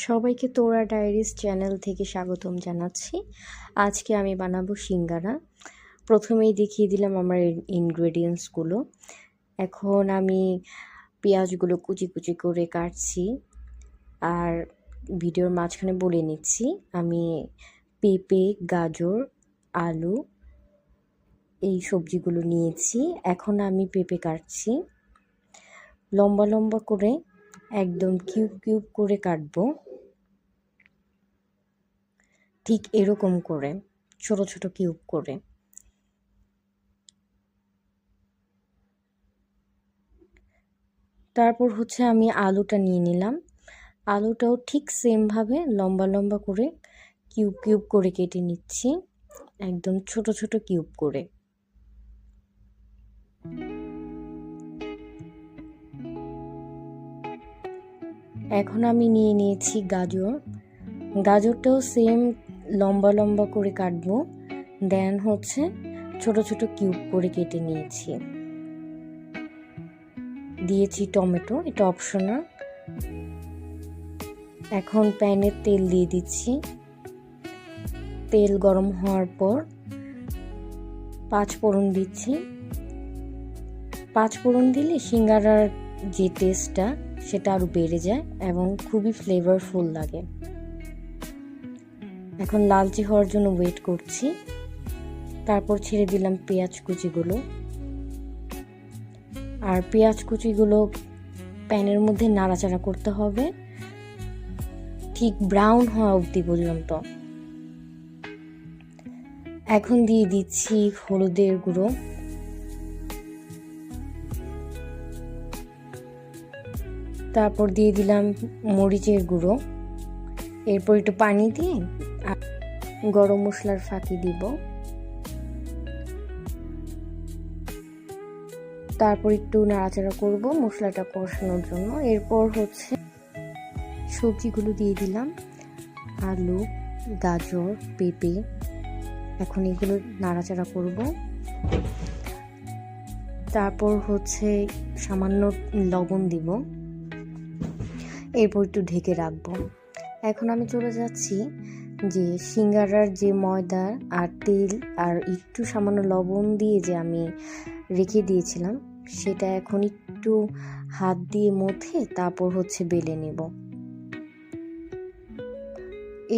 সবাইকে তোরা diaries channel থেকে স্বাগতম জানাচ্ছি। আজকে আমি বানাবো সিঙ্গারা। প্রথমেই দেখিয়ে দিলাম আমার ইনগ্রেডিয়েন্টসগুলো। এখন আমি পেঁয়াজগুলো কুচি কুচি করে কাটছি, আর ভিডিওর মাঝখানে বলে নিচ্ছি আমি পেঁপে, গাজর, আলু এই সবজিগুলো নিয়েছি। এখন আমি পেঁপে কাটছি লম্বা লম্বা করে, একদম কিউব কিউব করে কাটবো, ঠিক এরকম করে ছোট ছোট কিউব করে। তারপর আমি আলুটা নিয়ে নিলাম। আলুটাও ঠিক সেমভাবে লম্বা লম্বা করে কিউব কিউব করে কেটে নিচ্ছি, একদম ছোট ছোট কিউব করে। এখন আমি নিয়ে নিয়েছি গাজর। গাজরটাও সেম লম্বা লম্বা করে কাটবো, দেন ছোট ছোট কিউব করে কেটে নিয়েছি। দিয়েছি টমেটো, এটা অপশনাল। এখন প্যানে তেল দিয়ে দিচ্ছি। তেল গরম হওয়ার পর 5 ফোড়ন দিচ্ছি। 5 ফোড়ন দিলে সিঙ্গারার যে টেস্টটা সেটা আরও বেড়ে যায় এবং খুবই ফ্লেভারফুল লাগে। এখন লালচে হওয়ার জন্য ওয়েট করছি। তারপর ছেড়ে দিলাম পেঁয়াজ কুচিগুলো, আর পেঁয়াজ কুচিগুলো প্যানের মধ্যে নাড়াচাড়া করতে হবে ঠিক ব্রাউন হওয়া অবধি পর্যন্ত। এখন দিয়ে দিচ্ছি হলুদের গুঁড়ো, তারপর দিয়ে দিলাম মরিচের গুঁড়ো। এরপর একটু পানি দিয়ে গরম মশলার ফাঁকি দিব। তারপর একটু নাড়াচাড়া করব মশলাটা কষানোর জন্য। এরপর সবজিগুলো দিয়ে দিলাম, আলু, গাজর, পেঁপে। এখন এগুলো নাড়াচাড়া করব। তারপর সামান্য লবণ দিব। এরপর একটু ঢেকে রাখবো। এখন আমি চলে যাচ্ছি যে সিঙ্গারার যে ময়দা আর তেল আর একটু সামান্য লবণ দিয়ে যে আমি রেখে দিয়েছিলাম, সেটা এখন একটু হাত দিয়ে মথে তারপর বেলে নেব।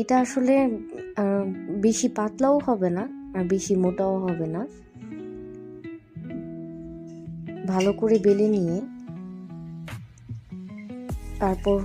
এটা আসলে বেশি পাতলাও হবে না আর বেশি মোটাও হবে না। ভালো করে বেলে নিয়ে তারপর